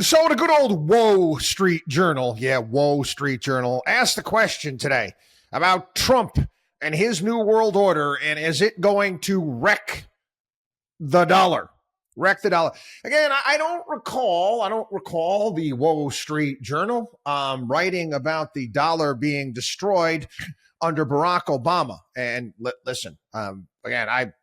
So the good old Wall Street Journal, Wall Street Journal, asked the question today about Trump and his new world order, and is it going to wreck the dollar? Wreck the dollar. Again, I don't recall the Wall Street Journal writing about the dollar being destroyed under Barack Obama. And listen, again, I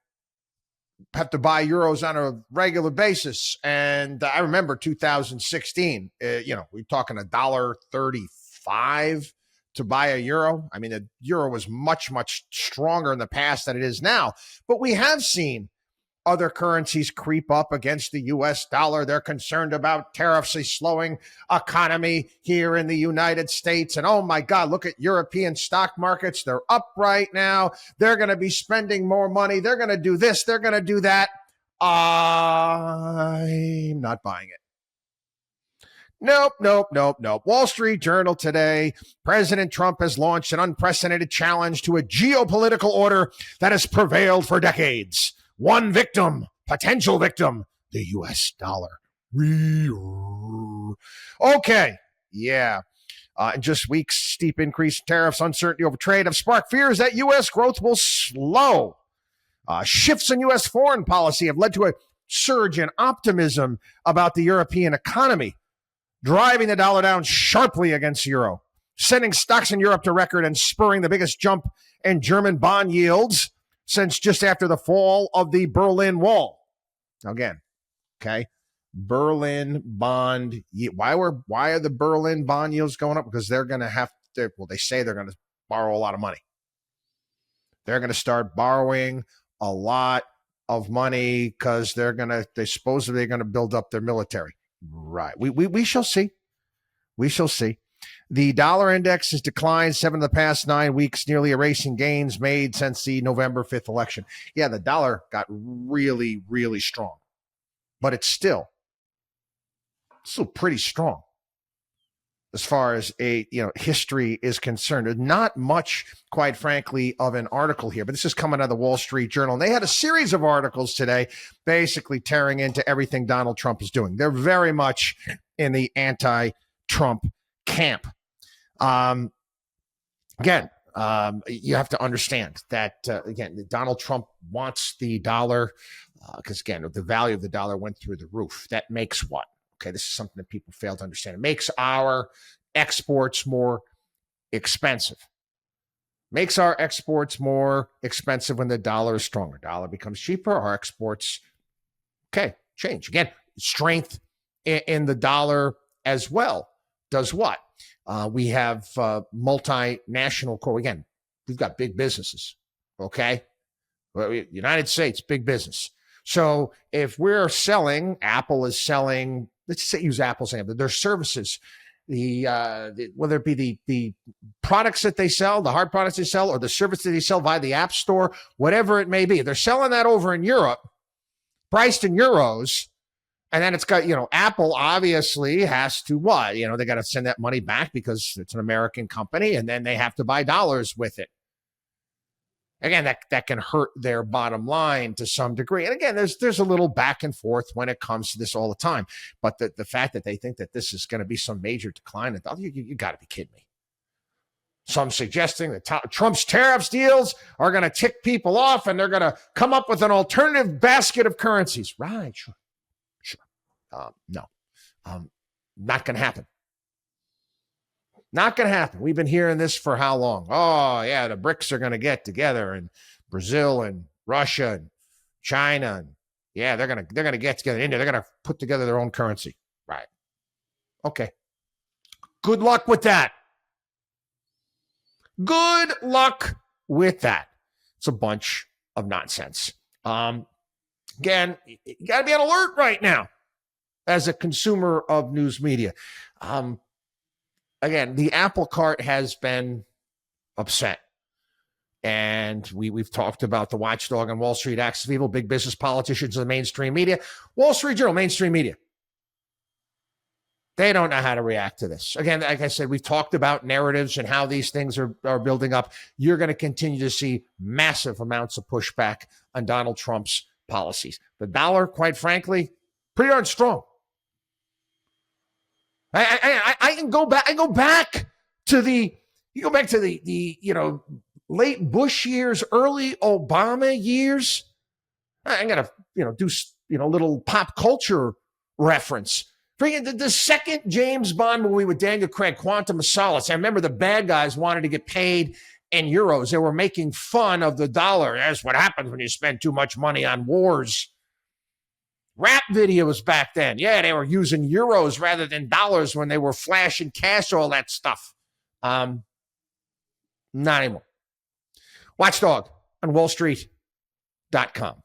have to buy euros on a regular basis. And I remember 2016, we're talking $1.35 to buy a euro. I mean, the euro was much, much stronger in the past than it is now. But we have seen other currencies creep up against the U.S. dollar. They're concerned about tariffs, a slowing economy here in the United States. And oh my God, look at European stock markets. They're up right now. They're going to be spending more money. They're going to do this. They're going to do that. I'm not buying it. Nope. Wall Street Journal today. President Trump has launched an unprecedented challenge to a geopolitical order that has prevailed for decades. One victim, potential victim, the U.S. dollar. Okay, yeah. In just weeks, steep increase in tariffs, uncertainty over trade have sparked fears that U.S. growth will slow. Shifts in U.S. foreign policy have led to a surge in optimism about the European economy, driving the dollar down sharply against the euro, sending stocks in Europe to record and spurring the biggest jump in German bond yields since just after the fall of the Berlin Wall. Again, okay, Berlin bond. Why are the Berlin bond yields going up? Because they're going to have to. Well, they say they're going to borrow a lot of money. They're going to start borrowing a lot of money because they're supposedly going to build up their military. Right. We shall see. We shall see. The dollar index has declined 7 of the past 9 weeks, nearly erasing gains made since the November 5th election. Yeah, the dollar got really, really strong, but it's still pretty strong as far as history is concerned. There's not much, quite frankly, of an article here, but this is coming out of the Wall Street Journal. And they had a series of articles today basically tearing into everything Donald Trump is doing. They're very much in the anti-Trump camp. You have to understand that, Donald Trump wants the dollar because, the value of the dollar went through the roof. That makes what? Okay, this is something that people fail to understand. It makes our exports more expensive. Makes our exports more expensive when the dollar is stronger. Dollar becomes cheaper. Our exports, change. Again, strength in the dollar as well does what? We have multinational Again, we've got big businesses, okay? United States, big business. So if we're selling, Apple is selling, let's say use Apple's example, their services, whether it be the products that they sell, the hard products they sell, or the service that they sell via the App Store, whatever it may be, they're selling that over in Europe, priced in euros. And then it's got, Apple obviously has to what? They got to send that money back because it's an American company, and then they have to buy dollars with it. Again, that can hurt their bottom line to some degree. And again, there's a little back and forth when it comes to this all the time. But the fact that they think that this is going to be some major decline, you got to be kidding me. Some suggesting that Trump's tariffs deals are going to tick people off, and they're going to come up with an alternative basket of currencies. Right, sure. No, not going to happen. Not going to happen. We've been hearing this for how long? Oh, yeah, the BRICS are going to get together, and Brazil and Russia and China, and they're going to get together. India, they're going to put together their own currency. Right. Okay. Good luck with that. Good luck with that. It's a bunch of nonsense. Again, you got to be on alert right now as a consumer of news media. Again, the apple cart has been upset. And we've talked about the WatchDog and Wall Street axis of evil, big business, politicians, and the mainstream media. Wall Street Journal, mainstream media. They don't know how to react to this. Again, like I said, we've talked about narratives and how these things are building up. You're going to continue to see massive amounts of pushback on Donald Trump's policies. The dollar, quite frankly, pretty darn strong. I can go back. I go back to the late Bush years, early Obama years. I'm gonna do little pop culture reference. The second James Bond movie with Daniel Craig, Quantum of Solace. I remember the bad guys wanted to get paid in euros. They were making fun of the dollar. That's what happens when you spend too much money on wars. Rap videos back then. Yeah, they were using euros rather than dollars when they were flashing cash, all that stuff. Not anymore. WatchDog on WallStreet.com.